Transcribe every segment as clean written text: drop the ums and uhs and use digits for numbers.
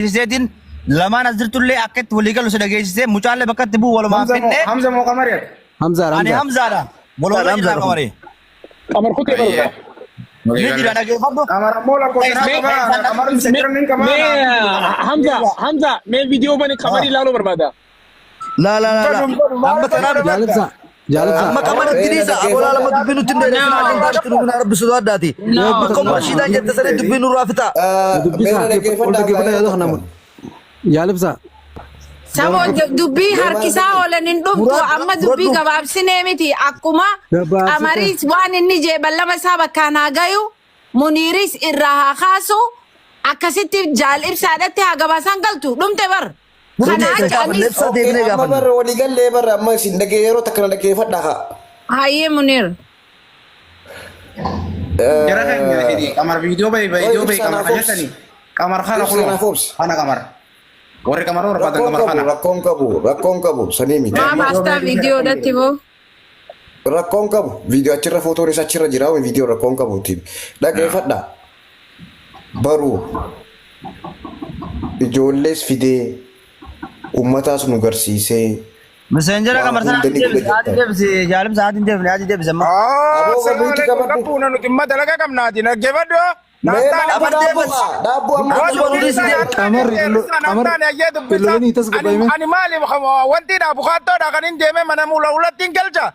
زيدين لما نزلت لي أكيد ولي قالوا سيدا جيسي مجال بكتبه ولا ما فيني حمزة مو قمرية حمزة أنا حمزة لا ولا حمزة قمري قمر كنت برضه نجي أنا جاي خبر قمر مولا كوتنا كمان قمر مسكرنين كمان حمزة من فيديو بني قمري لالو بربادا لا لا لا لا أما كلام جالبسا جالبسا أما كمان الدنيا أقول على ما تبينوا تندر أنا تقولون رب سواد داتي ما كم رشيدا جت سنة تبينوا رافتا جالبسا Samo dubbii harkisaa oolan hin dhumtu amma dubbii gabaabsinee miti akkuma Qamariis waan inni jee ballama isaa bakkaan haa gayu Muniiris irraa haa kaasu akkasitti jaal ibsaadhatti haa gabaasaan galtu dhumte bar. Amma walii gallee barra amma isin dhagee yeroo takka dhaggeeffadha haa. Hayyee Muniir. Jara kan jadi kamar video bay kamar hajatani kamar khana kulo khana kamar. Warri kamar warra pada kamar khana. Rakkoon qabu sanii miti. Maa baastaa viidiyoo dhatti boo. Rakkoon qabu viidiyoo achirra footoonis achirra jira viidiyoo rakkoon qabuutiin dhaggeeffadha. Baruu ijoollees fidee ummataas nu garsiisee. Messenger kamar sana debsi jalim saat ini debsi sama. Assalamualaikum kapuna nuti madalaga kam nadi naggeefadhu. Daabbo amma ani maali wanti daabu kaattoodha kan hin deeme mana ulattiin galcha.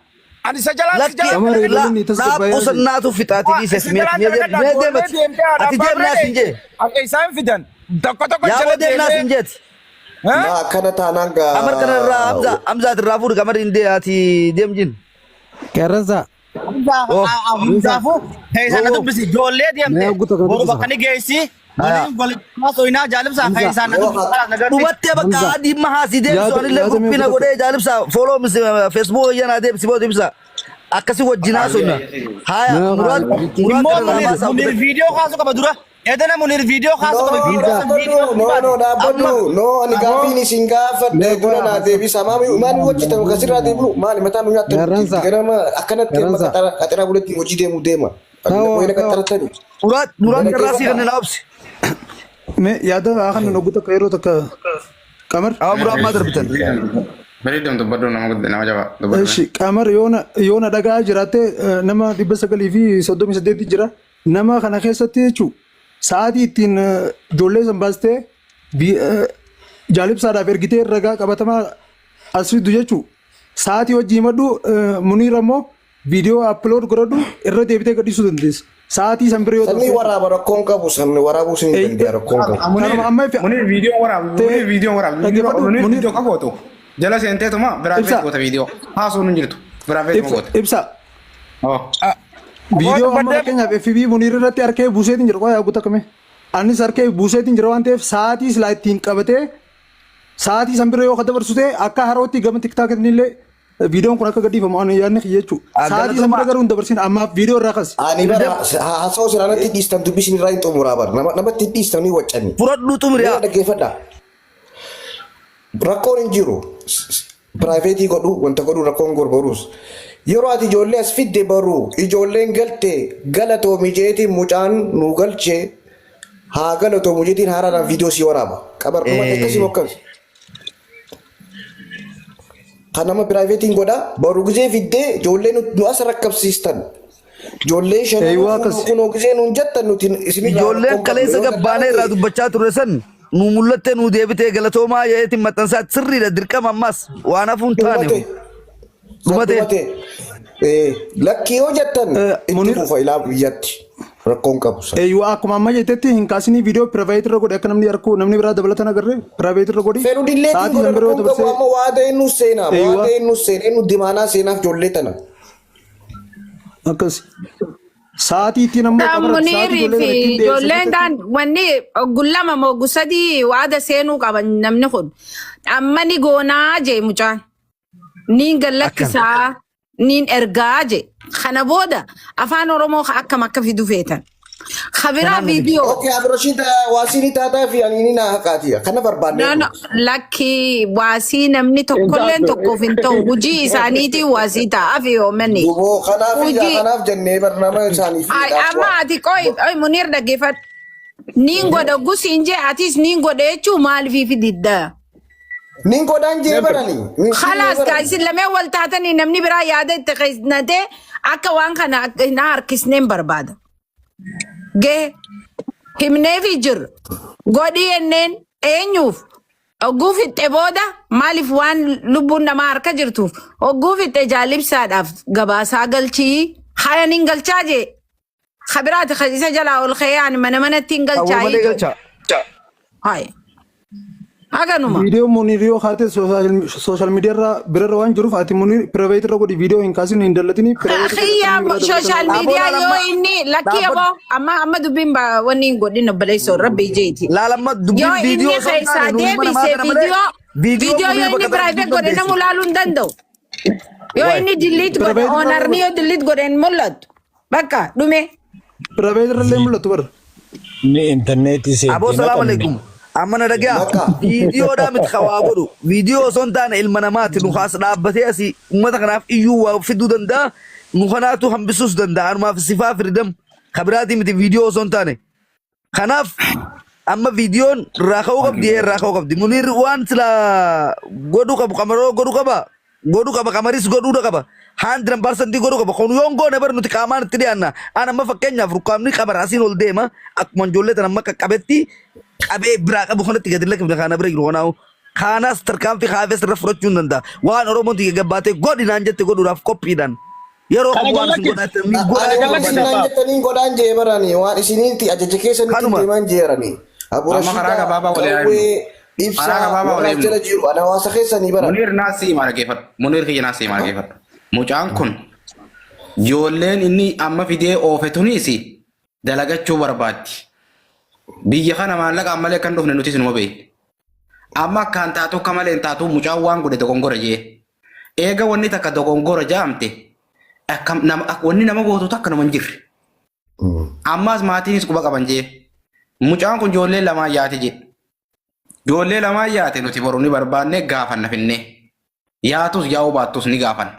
Ani sajalaan Daabbo sannaatu fixaati dhiises ati deemnaas hin jee. Akka isaan fidan tokko tokko yaa deemnaas hin jeeti. akkana taanaan gaa. Kamar kanarraa Hamza irraa fuudhu kamar hin ati deemjin. Qeerransa. Hamzaafu sana dubbisi ijoollee deemte boru bakka ni geessi. Maasoinaa jaalibsaa keessaa dhumattee bakka adii mahaasii deebisu anillee gubbina godhee jaalibsaa fooloo feesbuuk yana deebisi boo deebisa. Akkasi wajjinaa sonna. Haya muraad munir viidiyoo kaasu qaba dura. Edana munir video khas ko no ani gafini singafa de duna na debi sama mani wajita kasira debu mani mata nu nyatta garama akanat ke makatara katara bulati wajide mu dema ko ina katara tani murad rasi kan labs me yada akan no guta kairo tak kamar murad madar bitan bari dem to baddo nama jawab እሺ ቀመር የሆነ ደጋ ጅራቴ ነማ ዲበሰገሊ ፊ ሶዶሚ ሰደት ጅራ ነማ ከነ ከሰት ቹ Saati ittiin ijoollee san baastee jaalibsaadhaaf ergitee ragaa qabatamaa as fiddu jechuun sa'aatii hojii himadhu Muniir ammoo viidiyoo aplood godhadhu irra deebitee gadhiisuu dandeessa. Sa'aatii san biroo yoo ta'u. Sanni waraaba rakkoon qabu sanni waraabuu sin dandeenya rakkoon qabu. Muniir viidiyoo waraabu Muniir viidiyoo qabootu jala seenteetuma biraa feet goota viidiyoo haasoo nun jirtu biraa feet goota. Ibsa. Video amma keenyaaf FB Muniir irratti harkee buuseetiin jira qoyaa guutaa kame. Anis harkee buuseetiin jira waan ta'eef sa'aatii silaa ittiin qabatee sa'aatii san bira yoo dabarsu ta'e akka harootti gama TikTok illee viidiyoon kun akka gadhiifamu ani yaadne jechuudha. Sa'aatii san bira garuu hin dabarsin ammaaf viidiyoo irraa kasi. Ani bara haasawaa sirraanatti dhiistan dubbisni irraa hin xumuraa bara namatti dhiistanii waccanni. Furadhu xumuriyaa. Dhaggeeffadha. Rakkoon hin jiru. Piraayiveetii godhu wanta godhu rakkoon gorboruus. Yeroo ati ijoollee as fidde baruu ijoolleen galte galatoomi jeetiin mucaan nu galchee haa galatoomu jeetiin haaraadhaan viidiyoo si waraaba. Qabarnuma akkasii mokkasi. Kan nama piraayiveetiin godha baruu gizee fiddee ijoollee nu as rakkabsiistan. Ijoollee shan kunoo gizee nuun jettan nuti isinirraa. Ijoolleen kaleessa gabbaanee irraa dubbachaa turre san nu mul'attee nu deebitee galatoomaa jeetiin maxxansaa sirriidha dirqama ammas waan hafuun taane. Dhumate lakkii yoo jettan itti fufa ilaa biyyatti rakkoon qabu. Eeyyuu akkuma amma jettetti hin kaasini viidiyoo piraayiveet irra godhe akka namni arku namni biraa dabalatan agarree piraayiveet irra godhi. Fedhu dilleetii godhe rakkoon qabu amma waadee nu seenaa waadee nu seenee nu dimaanaa seenaaf ijoollee tana. Akkas sa'aatii ittiin ammoo Muniirii fi ijoolleen kan wanni gullama moo gusadii waada seenuu qaban namni kun amma ni goonaa jee mucaan. Niin galakkisaa niin ergaa je kana booda afaan oromoo akkam akka fidu feetan khabiraa viidiyoo okay abrashid waasini taataa fi anini na haqaati kana barbaadne no lakki waasii namni tokkolleen tokkoof hin ta'u hujii isaaniitii waasii ta'aa fi oomanni kanaaf jennee barnaama isaanii fi amma ati qoy Muniir dhaggeeffadhu Niin godha gusinje atis niin godha jechuun maaliif didda? Nin godaan jee barani. Khalaas gaasi lamee wal taatanii namni biraa yaada itti qeesnatee akka waan kana hin harkisneen barbaada. Gee himneefi jiru godhi enneen eenyuuf ogguuf itti booda maaliif waan lubbuun namaa harka jirtuuf ogguuf itti jaalibsaadhaaf gabaasaa galchii hayanin galchaa jee khabiraati khasiisa jalaa ol kheeyaan mana ittiin galchaa hayi haganuma video muniriyo khate social media ra birra wan juruf ati munir private ra godi video in kasin in dalatini akhiya social media yo inni lakki abo amma dubin ba wani godi no balay so rabbi jeeti la lamma dubin video so sa video yo inni private godi na mulalun dando yo inni delete godi onar ni yo delete godi en mullat baka dume private ra le mullat bar ni internet ise abo salam alaikum amana daga video da mit khawagodu video son tan ilmana mat nu khas daabate asi ummata kana iyu wa fidu danda nu khanatu ham bisus danda an ma fi sifa fridam khabrati mit video son tan khanaf amma video rakhaw qabdi munir wan sla godu kab kamaro godu kaba kamaris godu da kaba 100% godu kaba khonu yongo nebar nuti kaman tidiana ana ma fakenya frukamni kabar asin ol dema ak manjolle tan makka kabetti abe bra abu khona tiga dilak bra khana bra girona khana starkam fi khafes rafrot chundanda wan oromo tiga gabate godi nanjete godu raf copy dan yaro ko wan godate mi godani godan je barani wan isini ti ajeje kesen ti man je rani abu rashida baba wala ibsa baba jara jiru ana wasa khesani bara munir nasi mara gefat munir ki nasi mara gefat mucaan kun jollen inni amma fide ofetunisi dalagachu barbati biyya kana maallaqa ammalee kan dhufne nuti sinuma beey amma kan taatu kamaleen taatu mucaan waan godhe dogongora jee eega wanni takka dogongora jaamte akkam nama wanni nama gootu takka nama jirre ammas maatiinis quba qaban jee mucaan kun joollee lamaa yaate jee joollee lamaa yaate nuti borumni barbaanne gaafanna finne yaatus yaa'u baattus ni gaafan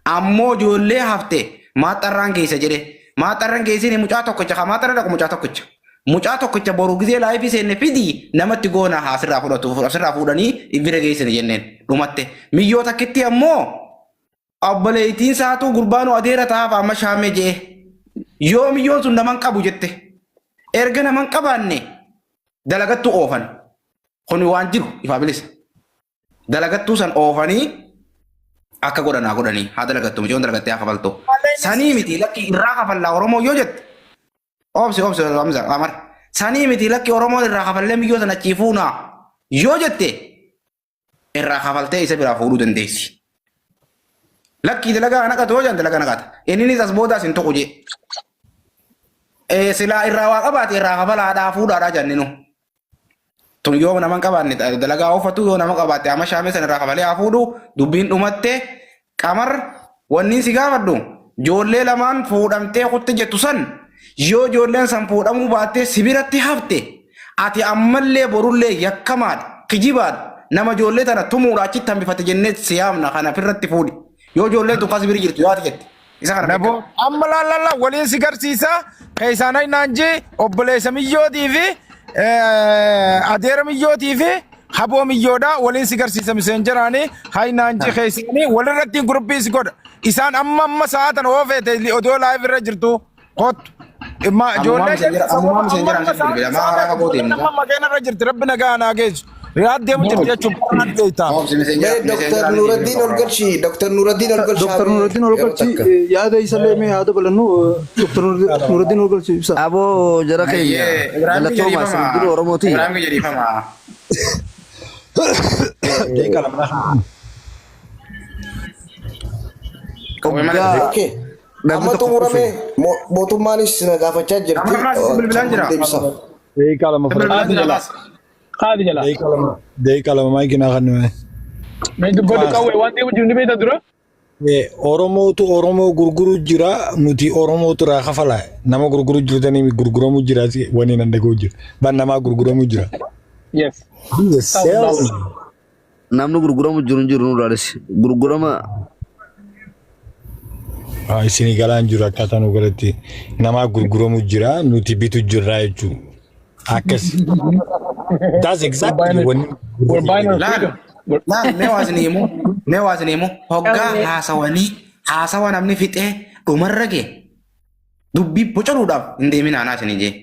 ammoo joollee hafte maaxarraan geessa jedhe maaxarraan geessine mucaa tokkocha ka maaxarra dhaqu mucaa tokkocha boru gizee laayifii seenne fidii namatti goona asirraa fuudhanii bira geessine jenneen dhumatte miyyoo takkitti ammoo obboleettiin saatuu gurbaanu adeera taa'aaf amma shaamee jee yoo miyyoon sun naman qabu jette erga naman qabaanne dalagattu oofan kuni waan jiru ifaa bilisa dalagattuu san oofanii akka godhanii haa dalagattu mijoon dalagattee haa kafaltu sanii miti lakki irraa kafallaa oromoo yoo jette obse Hamza amar sanii miti lakki oromoo irraa kafallee miyyoo sana ciifuuna yoo jette irraa kafaltee isa biraa fuudhuu dandeessi lakki dalagaa naqatu yoo jan dalagaa naqata inninis as boodaas hin tuqu jee silaa irraa waa qabaate irraa kafalaadhaa fuudhaadhaa janninu tun yoo naman qabaanne dalagaa oofatu yoo nama qabaate amma shaamee sana irraa kafalee haa fuudhu dubbiin dhumatte qamar wanni si gaafadhu joollee lamaan fuudhamtee kutte jettu san yoo joolleen san fuudhamuu baattee sibiratti hafte ati ammallee borullee yakkamaadha kijibaadha nama joollee tana tumuudha achitti hambifate jennee siyaamna kana firratti fuudhi yoo joolleen tun kasibiri jirtu yaati jette isa kana nabo amma laalala waliin si garsiisa keessaanay naanjii obboleessa miyyootii fi adeera miyyootii fi haboo miyyoodha waliin si garsiisa miseenjeraanii hay naanjii keessaanii walirratti guruppii si godha isaan amma sa'aatan oofeete odoo laayif irra jirtu kottu joollee makeena irra jirti rabbi nagaa naa geessu riyaad deemu jirti jechuun Dr. Nuruddin Olgalchi yaada isa leemee haa dabalannu Dr. Nuruddin Olgalchi ibsa abo jara keenya galatoomaa sin dura oromooti amma xumurame mootummaanis gaafachaa jirti qaadi jala deeqa lama maayikina kannume mee dubbadhu qawwee waan deemu jiru ni beekta dura oromootu oromoo gurguru jira nuti oromootu irraa kafala nama gurguru jirtanii gurguramu jira wani nan dhagoo jira ban namaa gurguramu jira yes namni gurguramu jiru nuraanis gurgurama isinii galaan jiru akkaataa nu galatti namaa gurguramu jira nuti bitu jirraa jechuudha akkas. That's exactly when We're buying our Laal, freedom. laal, mee waasniimu, hoggaa haasawa namni fixee dhumarra gee dubbii bocaruudhaaf hin deemin aanaa isinii jee.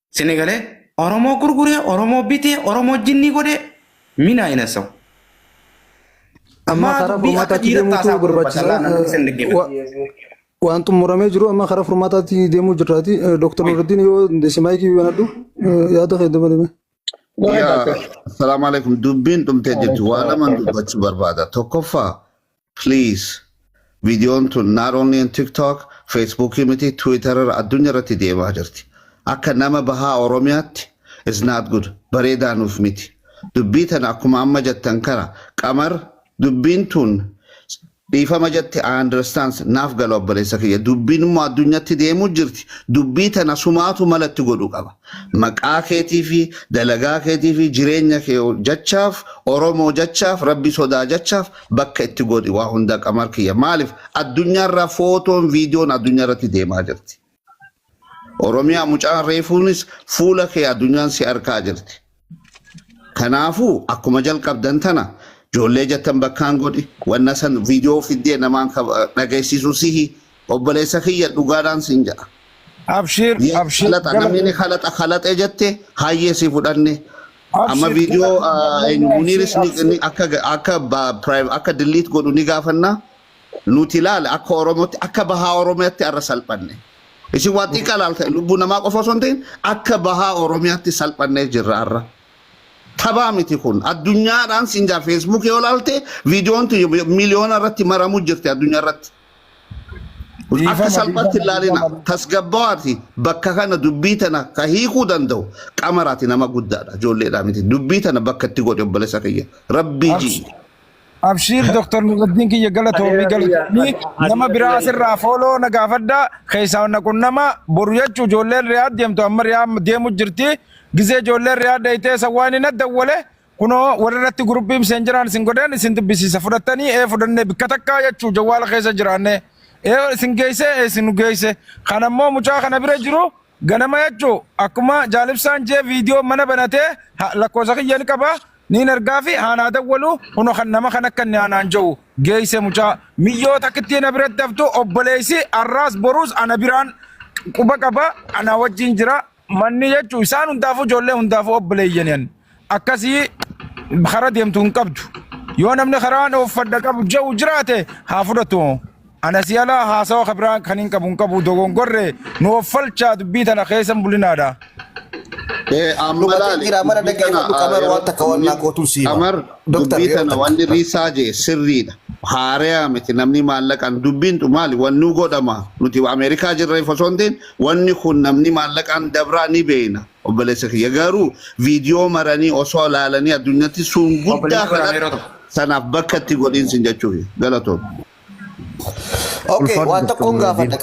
Sini galee Oromoo gurguree, Oromoo bitee, Oromoo jinnii godhee mina hin haasa'u. Amma karaa furmaataatti deemuutu barbaachisaa. Waan xumuramee jiru amma karaa furmaataatti deemuu jirraati. Dooktar Nuruddin yoo maayikii banadhu yaada kee dabalame. Assalamu alaikum. Dubbin dhumtee jirti. Waan lamaan dubbachuu barbaada. Tokkoffaa, please, viidiyoon tun not only on TikTok, Facebook miti, Twitter addunyaa irratti deemaa jirti. Akka nama bahaa Oromiyaatti is not good. Bareedaa nuuf miti. Dubbii tana akkuma amma jettan kana qamar dubbiin tun dhiifama jette I understand naaf gala obboleessa kiyya. Dubbiin immoo addunyaatti deemuu jirti. Dubbii tana sumaatu malatti godhu qaba. Maqaa keetii fi dalagaa keetii fi jireenya kee jechaaf Oromoo jechaaf Rabbi sodaa jechaaf bakka itti godhi waa hunda qamar kiyya. Maaliif addunyaarraa footoon viidiyoon addunyaarratti deemaa jirti. Oromiyaa mucaan reefuunis fuula kee addunyaan si arkaa jirti. Kanaafuu akkuma jalqabdan tana ijoollee jettan bakkaan godhi wanna san viidiyoo fiddee namaan dhageessisu sihi obboleessa kiyya dhugaadhaan sin jedha. Abshir. Namni kalaxee jette hayyee si fudhanne. Amma viidiyoo Muniiris akka delete godhu ni gaafanna. Nuti ilaale akka Oromootti akka bahaa Oromiyaatti arra salphanne. Isin waan xiqqaa ilaalta lubbuu namaa qofa osoo hin ta'in akka bahaa Oromiyaatti salphannee jirra arra. Taphaa miti kun addunyaadhaan sinjaa Facebook yoo ilaalte viidiyoon miliyoona irratti maramuu jirti addunyaa irratti. Akka salphatti ilaalina tasgabbawaati bakka kana dubbii tana ka hiikuu danda'u qamaraati nama guddaadha ijoolleedhaa miti dubbii tana bakka itti godhe obboleessa kiyya rabbii jii. Abshir Dr. Nuruddin kiyya galatoomii nama biraa asirraa fooloo na gaafadhaa keessaa naqun nama boru jechuu ijoolleen riyaad deemtu amma riyaad deemu jirti gizee ijoolleen riyaad dayitee sawwaan hin addawwale kunoo warrirratti guruppii miseenjeraan isin godheen isin dubbisiisa fudhattanii fudhannee bikka takkaa jechuu jawwaala keessa jiraanne isin geesse isin geesse kanammoo mucaa kana bira jiru ganama jechuu akkuma jaalibsaan jee viidiyoo mana banatee lakkoofsa kiyya ni qaba. Niin ergaa fi haanaa dawwalu kuno kan nama kan akka haanaan jiru geesse mucaa miyyoo takkittii na biratti haftu obboleessi arraas boruus ana biraan quba qaba ana wajjin jira manni jechuu isaan hundaafuu ijoollee hundaafuu obboleeyyan akkasii karaa deemtu hin qabdu yoo namni karaan uffadda qabu jiru jiraate haa fudhatu ana si'ala haasawa kabiraan kan hin qabu dogongorre nu uffalchaa dubbii tana keessa bulinaadha. Amar dubbii tana wanni riisaa jee sirriidha. Haaraa miti namni maallaqaan dubbiin maali wanni godhama nuti Ameerikaa jirra osoo hin ta'in wanni kun namni maallaqaan dabraa ni beena obboleessa kiyya garuu viidiyoo maranii osoo ilaalanii addunyaatti sun guddaa kanatti sanaaf bakka itti godhiinsi jechuuf galatoon. Okay, waan tokkoon gaafadha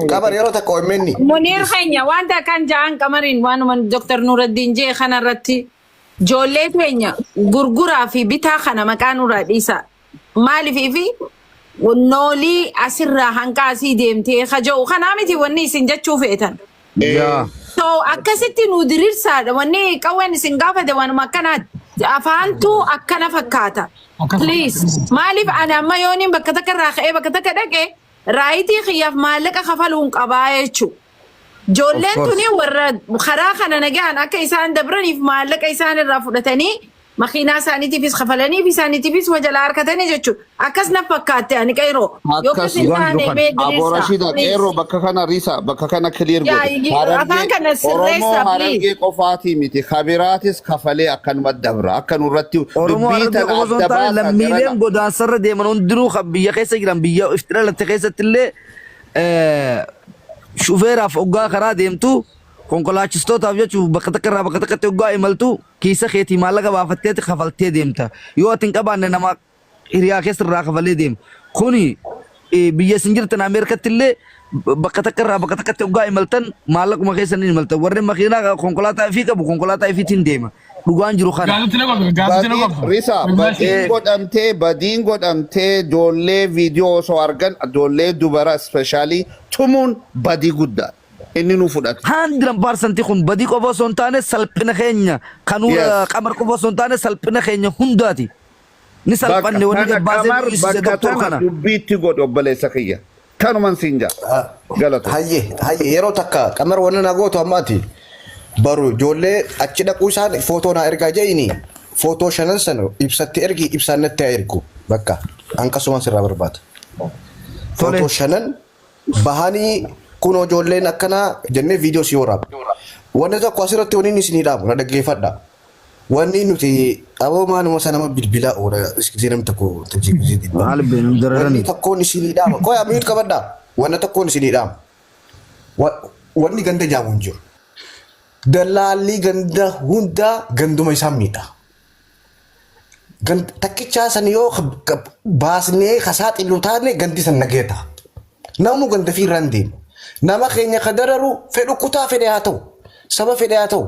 Qamar yeroo takka OMN. Munir keenya wanta kan ja'an qamariin waanuma Dr. Nuruddin jee kanarratti ijoollee keenya gurguraa fi bitaa kana maqaan irraa dhiisa. Maaliif fi noolii asirraa hanqaasii deemtee kaja'u kanaa miti wanni isin jechuu feetan. So akkasitti nu diriirsaadha wanni qawween isin gaafate waanuma akkanaati. Afaantu akkana fakkaata. Please maaliif ana amma yooniin bakka takka irraa ka'ee bakka takka dhaqee raayitii xiyyaaf maallaqa kafaluun qabaa jechuudha. Ijoolleen tuni warra karaa kana nagaan akka isaan dabraniif maallaqa isaan irraa fudhatanii makiinaa isaaniitiifis kafalaniif isaaniitiifis wajala harkatanii jechuudha. Akkas na fakkaatte ani qeeroo. Akkas Aborashida qeeroo bakka kana riisa bakka kana clear godhe. Afaan kana sirreessa Harargee qofaatii miti kabiraatis kafalee akkanuma dabra akka nurratti dubbii tana adda baasa. Lammiileen godaansarra deeman hundinuu biyya keessa jiran biyya iftira latte keessatti illee shufeeraaf hoggaa karaa deemtu konkolaachistotaaf jechuun bakka takka irraa bakka takkatti hoggaa imaltu kiisa keetii maallaqa baafattee kafaltee deemta yoo ati hin qabaanne nama hiriyaa keessa irraa kafalee deemu kuni biyya isin jirtan Ameerikatti illee bakka takka irraa bakka takkatti hoggaa imaltan maallaquma keessa ni imaltan warri makiinaa konkolaataa ifii qabu konkolaataa ifiitiin deema dhugaan jiru kana. Risa badiin godhamtee ijoollee viidiyoo osoo argan ijoollee dubara ispeeshaalii tumuun badii guddaa. inni nu fudhate. 100% kun badii qofa osoo hin taane salphina keenya kanuu Yes. qamar qofa osoo hin taane salphina keenya hundaati. Ni salphanne wanni gabbaasee dhiisise doktor kana. Dubbiitti godhe obboleessa kiyya. Kanuman siin jaa. Galata. Hayyee yeroo takka qamar wanna na gootu ammaati. Baru ijoollee achi dhaquu isaan footoo naa ergaa jedhini. Footoo shanan sana ibsatti ergi ibsaan natti haa ergu. Bakka akkasuma sirraa barbaada. Footoo shanan bahanii kunoo ijoolleen akkanaa jennee viidiyoo si waraabna. Wanni tokko asirratti wanni isinii dhaabu na dhaggeeffadha. Wanni nuti aboo maaluma sana nama bilbilaa oola iskisee namni tokko tajaajilu. Maal beenu dararani. Wanni tokkoon isinii dhaama. Qoya miidh qabadhaa. Wanni tokkoon isinii dhaama. Wanni ganda jaamu hin jiru. Dallaalli ganda hundaa ganduma isaan miidha. Takkichaa san yoo baasnee kasaaxilu taane gandi san nageeta. Namu ganda fi irraan deemu. Nama keenya ka dararu fedhu kutaa fedhe haa ta'u. Saba fedhe haa ta'u.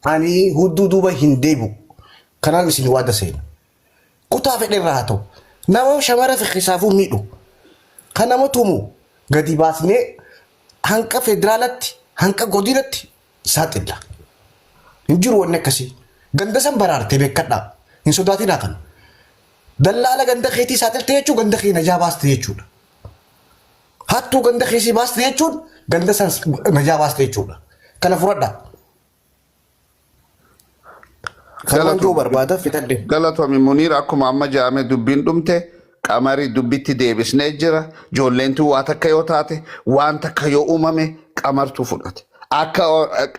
Ani hudduu duuba hin deebu. Kanaan isin waada seena. Kutaa fedhe irraa haa ta'u. Nama shamara fiqisaafuu miidhu. Kan nama tumu gadi baasnee hanqa federaalatti hanqa godinatti saaxilla. Hin jiru wanni akkasii. Ganda san baraarte beekadhaa. Hin sodaatinaa kan. Dallaala ganda keetii saaxilte jechuun ganda kee najaa baaste jechuudha. Hattuu ganda keessii baaste jechuun ganda san najaa baaste jechuudha. Kana furadhaa. Kanan joo barbaada fitadde. Galatoomii Muniir akkuma amma jaame dubbiin dhumte qamarii dubbitti deebisnee jira. Ijoolleentu waa takka yoo taate waan takka yoo uumame qamartu fudhate. Akka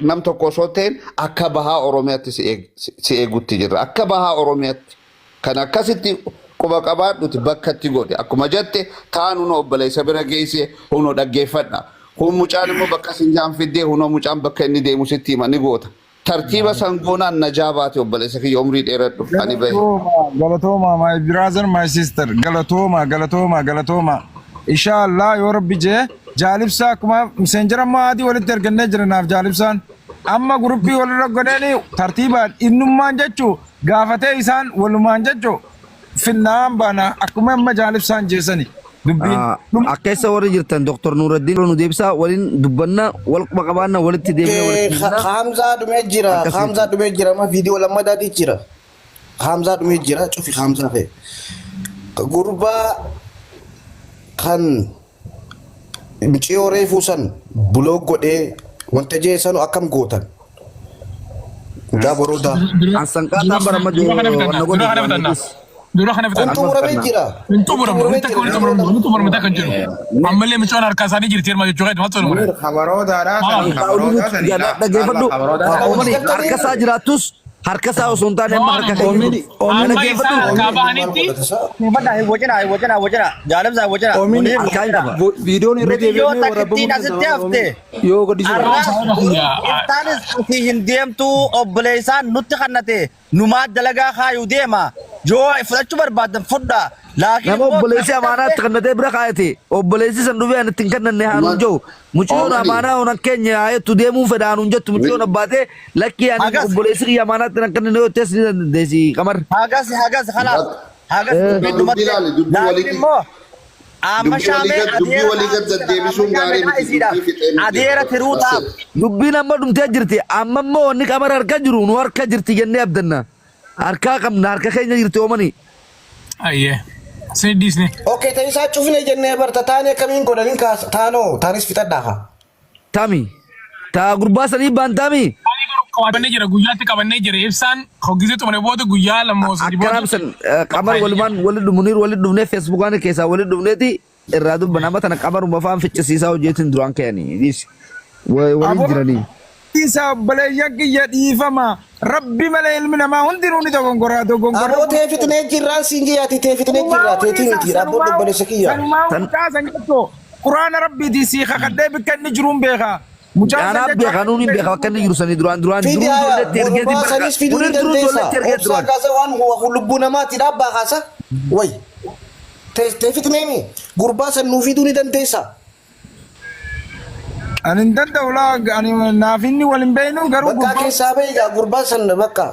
nam tokko osoo ta'een akka bahaa Oromiyaatti si eegutti jirra. Akka bahaa Oromiyaatti kan akkasitti quba qabaadhuti bakkatti godhe. Akkuma jette taanu nu obboleessa bira geesse hunoo dhaggeeffadha. Kun mucaan immoo bakka sinjaan fiddee hunoo mucaan bakka inni deemu sitti hima ni goota. Tartiiba sangoonaan najaa baate obboleessa kiyya umrii dheeradhu ani bahe. Galatooma my brother my sister galatooma. Inshallah yoo rabbi jee jaalibsaa akkuma messenjera maadii walitti ergannee jiranaaf jaalibsaan amma guruppii walirra godhanii tartiibaan innummaan jechuu gaafatee isaan walumaan jechuu finnaan baana akkuma amma jaalibsaan jeessani. Akka isa warri jirtan Dr. Nuruddin nu deebisa waliin dubbanna wal qabaanna walitti deemnee Hamzaa dhumee jira ma viidiyoo lammadaati jira. Hamzaa dhumee jira cufi Hamzaa fee. Gurbaa kan miciyoo reefuu san buloog godhee wanta jeessanu akkam gootan. Gaaboroodhaa. Ansanqaataa barama jiru wanna godhu. Dura kana fitan. Xumuramee jira. Xumuramee kan jiru. Ammallee micoon harka isaanii jirti hirma jechuudha. Mata xumure. Dhaggeeffadhu. Harka isaa jiraattus harka isaa osoo hin taane amma harka keenya. Amma isaa harkaa bahanitti. Wajjina. Jaalabsaa wajjina. Viidiyoon irra deebi'ee waraabamuu yoo Istaanis hin deemtu obboleessaan nutti kannate numaa dalagaa kaayuu deema. Joo fudhachuu barbaadan fudhaa. Nama obboleessi amaanaatti kannatee bira kaayate obboleessi san dhufee anatti hin kannanne haanuun jiru. Mucioon amaanaa onan keenya haayattu deemuu fedha haanuun jettu mucioon abbaatee lakkii ani obboleessi kiyya amaanaatti nan kannanne yoo teessi ni dandeessi qamar. Hagas khalaas. Hagas dubbatti. Laakiin immoo amma shaamee adeera tiruudhaaf. Dubbiin amma dhumtee jirti. Amma immoo wanni qamar harka jiru nu harka jirti jennee abdanna. Harka qabna harka keenya jirti oomani. Ayyee. Seddisne. Okay, ta'ee isaa cufne jennee barta taanee kamiin godhaniin kaasa taanoo taanis fixadhaa. Tami. Taa gurbaa sanii baan tami. Qabannee jira guyyaatti qabannee jira ibsaan hoggisee xumure booda guyyaa lammoo sadii booda. Akkanaam san qamar walumaan walitti dhumuuniir walitti dhufnee feesbuukaan keessaa walitti dhufneeti irraa dubban amma tana qamaruma afaan ficcisiisaa hojjetin duraan ka'anii. Waliin jiranii. Isa obboleeyyan kiyya dhiifama. Rabbi malee ilmi namaa hundinuu ni dogongoraa. Aboo teeffitnee jirraan siin jiyyaati teeffitnee jirraa teetii miti rabboo obboleessa kiyya. Quraana rabbiitii sii kakadhee bikka inni jiruun beekaa. Anaaf beekaa nuuni beekaa akka inni jiru sanii duraan Gurbaasanis fiduu ni dandeessa. Obsaa kaasa waan lubbuu namaatti dhaabbaa kaasa. Way teeffitnee mi gurbaasan nuu fiduu ni dandeessa. Ani hin danda'u ani naaf inni wal hin beeknu garuu bakka keessaa bahigaa gurbaa san bakka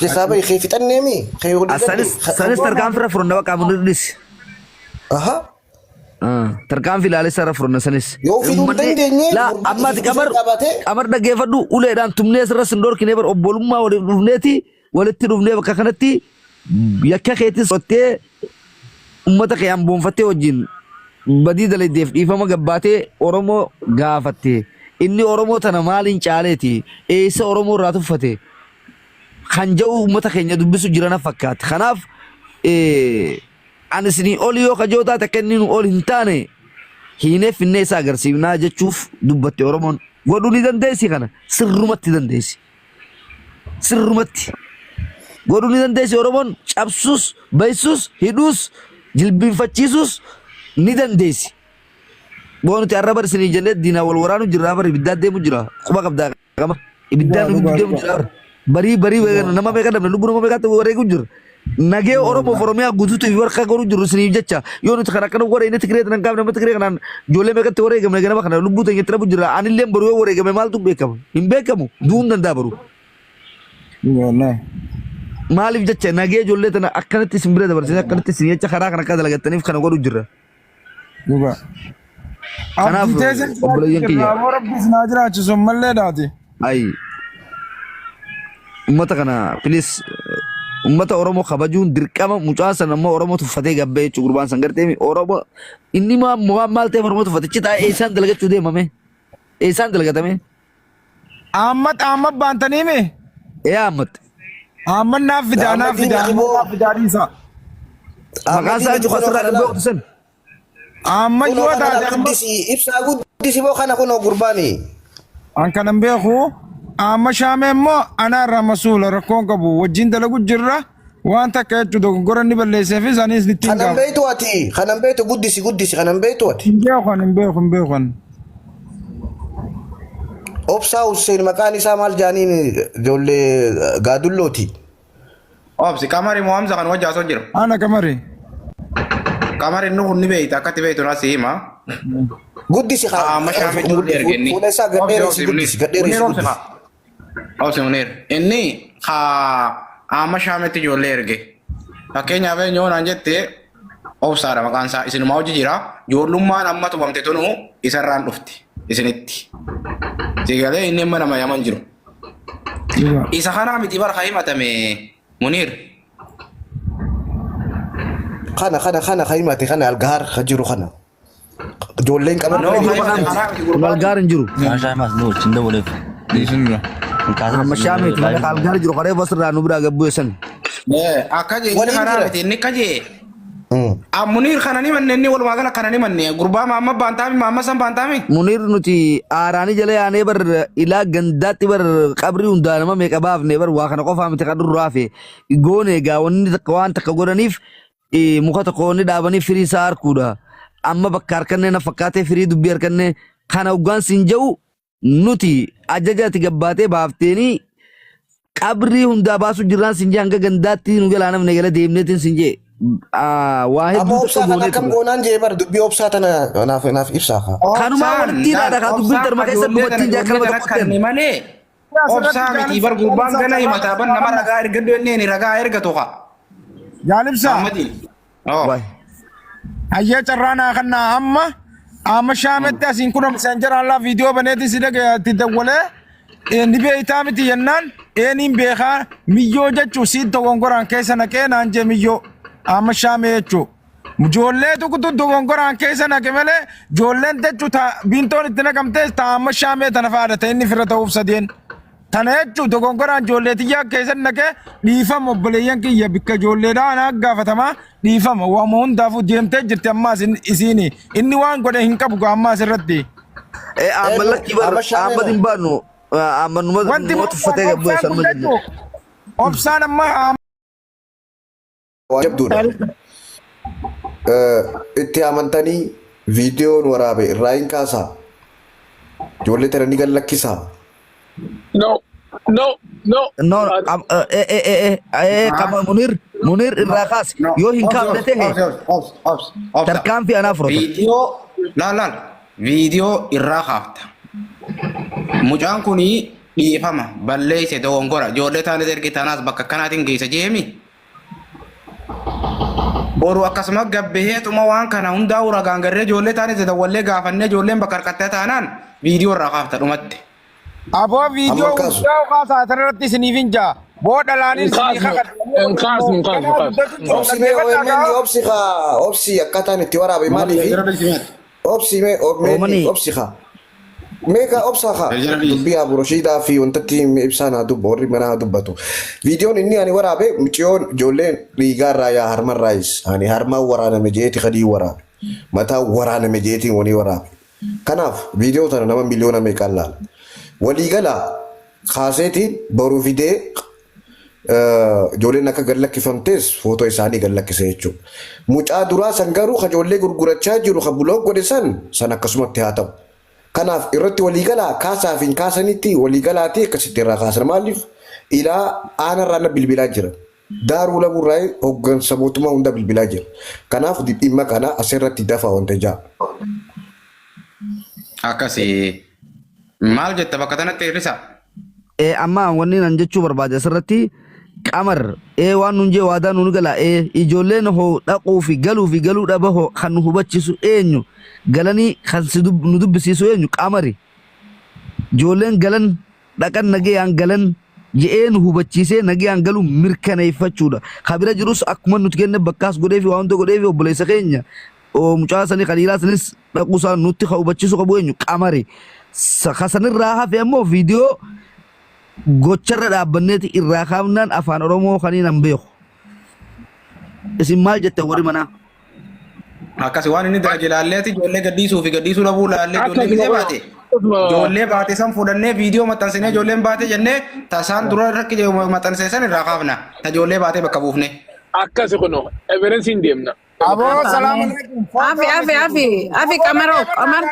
keessaa bahi kee fixannee mi. Sanis tarkaan fira furanna bakka munirris. Tarkaan filaalee sarara furna sanis. Yoo fiduu dandeenye, La ammaati qamar dhaggeeffadhu uleedhaan tumnee sirra sindoorkinee bar obbolummaa waliif dhufneeti walitti dhufnee bakka kanatti yakka keetis sottee ummata kee amboonfattee wajjin badii daladeef dhiifama gabbaatee Oromoo gaafatte. Inni Oromoo tana maaliin caaleeti? Eessa Oromoo irraa tuffate? Kan jedhu ummata keenya dubbisu jirana fakkaata. Kanaaf ani isinii ol yoo kajootaa takka inni nu ol hin taane hiinee finnee isaa agarsiifnaa jechuuf dubbatte Oromoon godhuu ni dandeessi kana sirrumatti dandeessi. Sirrumatti godhuu ni dandeessi Oromoon cabsuus, baysuus, hidhuus, jilbiinfachiisuus ni dandeessi. Boonu ti arraba isinii jennee diinaa wal waraanu jirra bara ibiddaan deemu jira. Quba qabdaa qaba. Ibiddaan deemu jira. Barii nama meeqa dabna lubbuu nama meeqatti wareegu jira. Nagee Oromoo Oromiyaa guutuutu fi warqa godhu jiru isiniif jecha yoo nuti kana godhe inni Tigree tan qaamne nama Tigree kanaan ijoollee meeqatti wareegamne ganama kana lubbuu ta'e itti dhabu jira. Anillee baruu yoo wareegame maaltu beekama? Hin beekamu. Du'uun danda'a baruu. Maaliif jecha nagee ijoollee tana akkanatti isin bira dabarsine akkanatti isin jecha karaa kana akka dalagataniif kana godhu jirra. Kanaaf obboleeyyan kiyya. Rabbis naa jiraachisu mallee daati. Ayi. Ummata kana please ummata Oromoo kabajuun dirqama mucaa san ammoo Oromoo tuffatee gabbee jechuun gurbaan san gartee Oromoo inni maal ta'eef Oromoo tuffate citaa eessaan dalagachuu deemame eessaan dalagatame. Amma baantaniimi. Ammat. Amma naaf fidaa dhiisa. Maqaan isaa eenyu asirraa dhabbee ooftu san. Amma yoo taate ibsaa guddisi boo kana kunoo gurbaani. An kanan beeku amma shaamee immoo anaarraa masuula rakkoon qabu wajjin dalagu jirra waan takka jechuudha dogoggora inni balleessee fi isaanis ittiin Kanan beektu ati kanan beektu guddisi kanan beektu ati. Hin beekan. Obsaa Hussein maqaan isaa maal jaaniin ijoollee gaadullooti. Obsi Qamari moo Hamza kan wajjaa osoo jiru. Ana Qamari. Qamari nu hunni beeyta akkatti beeytu na si hima. Guddisi Amma shaamee ijoollee ergenni. Fuula isaa gadheeresi guddisi gadheeresi guddisi. Obsi Munir inni amma shaametti ijoollee erge. Fakkeenyaaf eenyoo naan jette obsaadha maqaan isaa isinumaa hojii jira. Ijoollummaan amma tubamte tunu isarraan dhufti isinitti. Sigalee inni amma nama yaman jiru. Isa kanaa miti bara himatame Munir. Kana himate kana algaar jiru kana. Ijoolleen qaban Algaar hin jiru. Amma shaamee algaar jiru qaree basirraa nu biraa gabbuu eessan. Akka jechuun kanaa miti inni kajee. Munir kana ni manne inni walumaa gala kana ni manne gurbaa maamma baantaami maamma san baantaami. Munir nuti aaraanii jala yaanee bar ilaa gandaatti bar qabrii hundaa nama meeqa baafne bar waa kana qofaa miti kan durraa fe goone egaa wanni takka waan takka godhaniif muka tokko wanni dhaabanii firii isaa harkuudha. Amma bakka harkannee na fakkaatee firii dubbii harkannee kana ugaan sin jedhu nuti ajajaati gabbaatee baafteenii qabrii hundaa baasu jirraan sin jee hanga gandaatti nu galaa namne gala deemneetiin sin jee. Waa hedduu obsaa kana akkam goonaan jee bar dubbii obsaa tana naaf ibsaa kaa. Kanumaa walitti hidhaadha kaa dubbiin tarma keessa dubattiin jee akkana tokkotti malee obsaa miti bar gurbaan gana himataa ban nama ragaa ergadhu enneen ragaa ergatu kaa. Jaalibsaa. Ayyee carraanaa kanaa amma shaametti asiin kun messenjera allaa viidiyoo baneetiin si dhagayaatti dawwalee ni beeytaa miti jennaan eeniin beekaa miyyoo jechuu siin dogongoraan keessa naqee naan jee miyyoo amma shaamee jechuu. Ijoollee tukutu dogongoraan keessa naqe malee ijoolleen jechuu biintoon itti naqamtee amma shaamee tana faadhate inni fira ta'uuf sadeen. Tana jechuu dogongoraan ijoollee xiyyaa keessa naqee dhiifama obboleeyyan kiyya bikka ijoolleedhaan akka gaafatamaa dhiifama waama hundaafuu deemtee jirti ammaas isiini inni waan godhe hin qabu ammaas irratti. Amma lakki bar amma hin baanu amma numa tuffatee gabbuu eessan ma jennu. Obsaan amma. Jabduudha. Itti amantanii viidiyoon waraabe irraa hin kaasaa. Ijoollee tana ni gallakkisaa. No. Kama Munir irraa kaas yoo hin kaafne ta'e tarkaanfii anaa furata. Viidiyoo irraa kaafta. Mucaan kuni dhiifama balleesse dogongora ijoollee taanis ergi taanaas bakka kanaatiin geessa jeemi. boru akkasuma gabbehee tuma waan kana hundaa uragaan garree ijoollee taanis dawwallee gaafannee ijoolleen bakka harkattee taanaan viidiyoo irraa kaafta dhumatti. Aboo viidiyoo hundaa kaasaa asirratti isiniif hin jaa. Booda laanis obsi akkataan itti waraabe maaliif obsi kaa meeqa obsa kaa dubbii abu rashiidaa fi wantatti ibsaan haa dubba warri mana haa dubbatu viidiyoon inni ani waraabe muciyoon ijoolleen dhiigaarraa yaa harmarraayis ani harmaa waraaname jeeti kadii waraabe mataa waraaname jeetiin wanii waraabe kanaaf viidiyoo tana nama miliyoona meeqaan laala waliigalaa kaaseetiin boruu fidee ijoolleen akka gallakkifamtes footoo isaanii gallakkise jechuudha. Mucaa duraa san garuu ka ijoollee gurgurachaa jiru ka buloog godhe san akkasumatti haa ta'u. Kanaaf irratti waliigalaa kaasaa fi kaasanitti waliigalaati akkasitti irraa kaasan maaliif ilaa aanarraa na bilbilaa jira. Daaruu laburraa hooggansa mootummaa hunda bilbilaa jira. Kanaaf dhimma kana asirratti dafaa wanta jaa. Akkasii maal jetta bakka tanatti hir'isa? Amma wanni nan jechuu barbaade asirratti qamar waan nun jee waadaa nun gala ijoolleen hoo dhaquu fi galuu dhaba hoo kan nu hubachiisu eenyu galanii kan nu dubbisiisu eenyu qamari ijoolleen galan dhaqan nagayaan galan je'ee nu hubachiisee nagayaan galu mirkaneeffachuudha kabira jirus akkuma nuti kenne bakkaas godhee fi waan hunda godhee fi obboleessa keenya mucaa sanii qaliilaa sanis dhaquusaa nutti hubachiisu qabu eenyu qamari kasanirraa hafe ammoo viidiyoo gocharra dhaabbanneeti irraa kaafnaan afaan oromoo kaniin hin beeku isin maal jette warri manaa akkasi waan inni tajaajilaalleeti ijoollee gaddiisuu fi gaddiisuu dhabuu laallee ijoollee gisee baate ijoollee baate san fudhannee viidiyoo maxxansinee ijoolleen baate jennee tasaan dura rakki maxxansee san irraa kaafna ta ijoollee baate bakka buufne akkasi kuno evidensiin deemna. Aboo salaam alaikum. Afi kamaro kamar.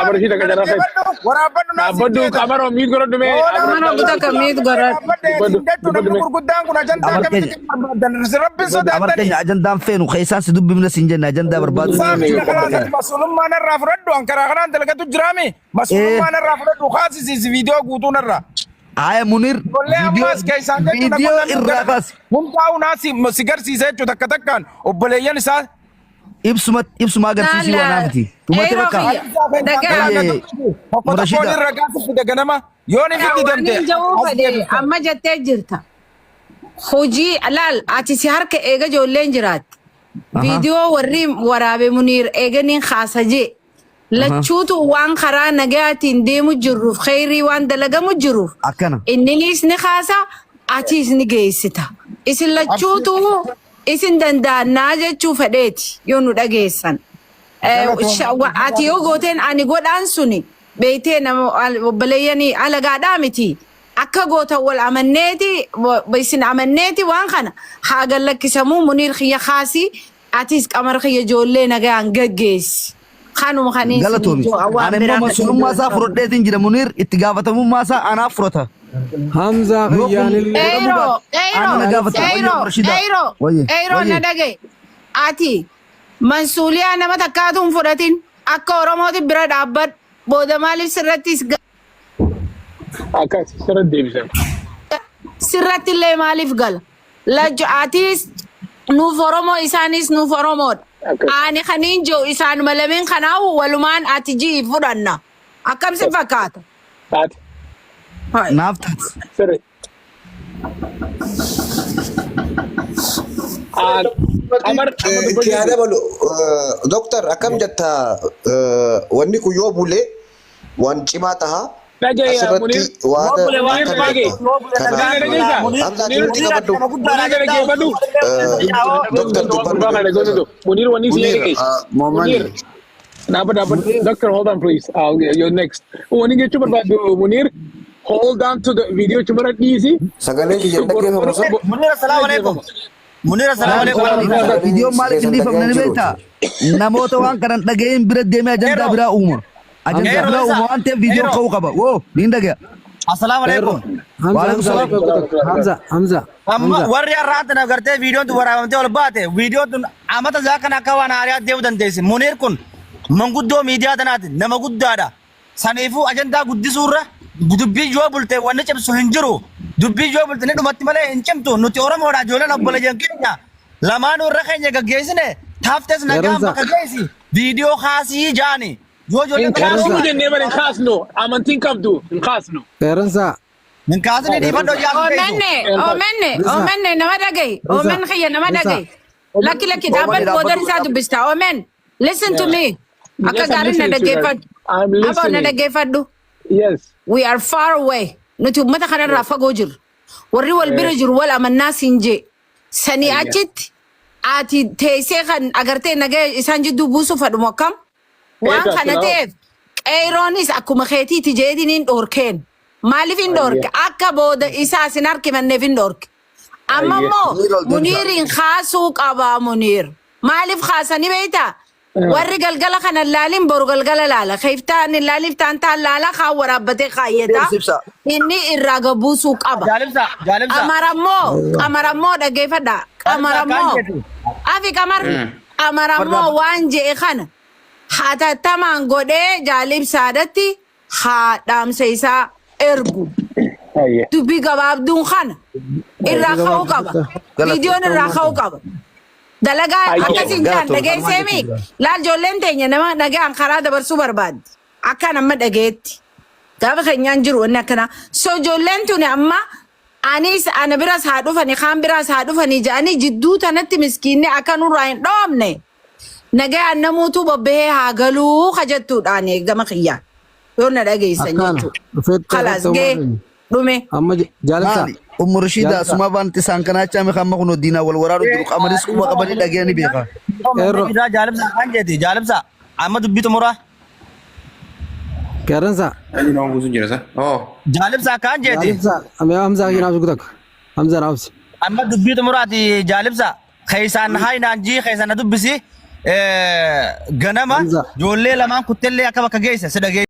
Abarashida kajarra kai. Abaddu kamaro miid gora dume. Kamaro buta kamid gora. amartenya ajandaan feenu keesaan si dubbifna siin jenna ajandaa barbaadu. Masulummaan irraa fudhadhu ankara kanaan dalagatu jiraami. Masulummaan irraa fudhadhu kaasisiisi viidiyoo guutuun irraa. Aya Munir video irrakas hundaa'u naasi sigarsiisee jechuudha takka takkaan obboleeyyan isaa ibsuma agarsiisii waan amti tumate bakka Murashida ragaasi daganama yoon ifitti damte amma jettee jirta hojii laal ati si harka eega ijoolleen jiraatti viidiyoo warri waraabe Munir eeganiin khaasajee lachuutu waan karaa nagaatiin deemu jirruuf khayrii waan dalagamu jiruuf akkana inninis ni khaasa atiis ni geessita isin lachuutu isin danda'annaa jechuu fedheeti yoo nu dhageessan ati yoo gooteen ani godhaan suni beeytee nama obbaleeyyanii alagaadhaa miti akka gootan wal amanneeti isin amanneeti waan kana haa gallakkisamuu Munir khiyya khaasii atiis qamar khiyya ijoollee nagaan gaggeessi خانو خانين غلطومي انا مو مسؤول ما سافر ديتين جرا منير اتغافتمو ما سا انا فرتا حمزه غيان ايرو ندغي اتي مسؤوليه انا متكاتم فرتين اكو رموت براد ابد بودمال سرتيس اكا سرت ديبسن سرت اللي مالف قال لجاتيس نو فرمو اسانيس نو فرمو ani khanin jo isan malamin khanaw waluman atiji fudanna akam se fakata tat naftat sere amar tiada balu doktor akam jatta wanni ku yo bule wan cima taha asirratti Doctor, hold on, please. You're next. When you get to Munir, hold on to the video. Easy. Munir, assalamualaikum. Munir, assalamualaikum. Video malik hindi family beta. Namoto ang karan tagayin birad demi agenda bira uma. Agenda bira uma ante video kau kaba. Wo, linda gaya. Assalamualaikum. Hamza. Amma warri arraata na garte video tu waraamte ol baate video tu amata zakana kawan ariya devdan desi Munir kun manguddoo miidiyaa tanaati nama guddaadha saniifuu ajandaa guddisuurra dubbii yoo bulte wanni cimsu hin jiru. Dubbii yoo bulte ni dhumatti malee hin cimtu. Nuti Oromoodha ijoolleen obboleeyyan keenya. Lamaan warra keenya gaggeessine taaftes nagaan bakka geessi. Viidiyoo kaasii jaani. Yoo ijoolleen Kaasnu jennee bara kaasnu amantiin qabdu hin kaasnu. Qeeransaa. hin kaasne dhiifadhoo Omenne nama dhagahi. Omen kiyya nama dhagahi. Lakki dhaabban boodan isaa dubbista. Omen listen to me. Akka gaariin na dhaggeeffadhu. I'm Abaa na listening. dhaggeeffadhu. Yes. We are far away. Nuti uummata kanarraa fagoo jirru. Warri wal bira jiru wal amannaa siin jee. Sanii achitti ati teessee kan agartee nagaa isaan jidduu buusuuf fadhumu akkam? Waan kana ta'eef qeeroonis akkuma keetiiti jeetiin hin dhoorkeen. Maaliif hin dhoorke? Akka booda isaa sin harkimanneef hin dhoorke. Amma immoo Muniiriin kaasuu qabaa Muniir. Maaliif kaasanii beektaa? Warri galgala kana laalin boru galgala laala. Keeftaan laaliif taantaan laala kaan waraabbatee kaayyata. Inni irraa gabuusuu qaba. Jaalimsa. Qamarammoo dhaggeeffadha. Qamarammoo. Afi qamarammoo waan je'e kana hatattamaan godhee jaalibsaadhatti haadhaamsa isaa ergu. Dubbii gabaabduun kana irraa ka'uu qaba. Viidiyoon irraa ka'uu qaba. Dalagaa akkasiin jaan dhageesseemi laal ijoolleen teenya nama dhagaan karaa dabarsuu barbaaddi akka nama dhageetti gaafa keenyaan jiru wanni akkana so ijoolleen tuni amma anis ana biras haa dhufani kaan biras haa dhufani jedhanii jidduu tanatti miskiinni akka nurraa hin dhoomne nagaan namuutu bobbahee haa galuu kajattuudhaan gama kiyyaan yoo na dhageessan jechuudha. Kalaas gee dhume. Amma jaalatsa. Rashida suma banti isaan kanaa caame kan makunu diinaa wal waraanu jiru qamanis kuma qabanii dhageeni beeka. Jaalibsa amma dubbitu muraa. Qeeransaa. Ani nama buusuun jira sa. Jaalibsa kan jeeti. Jaalatsa. Amma Hamzaa kii naafsi kutak. Hamzaa naafsi. Amma dubbitu muraati jaalibsa. Keesaan haayinaan jii keesaan na dubbisi ganama ijoollee lamaan kuttellee akka bakka geesse si dhagee.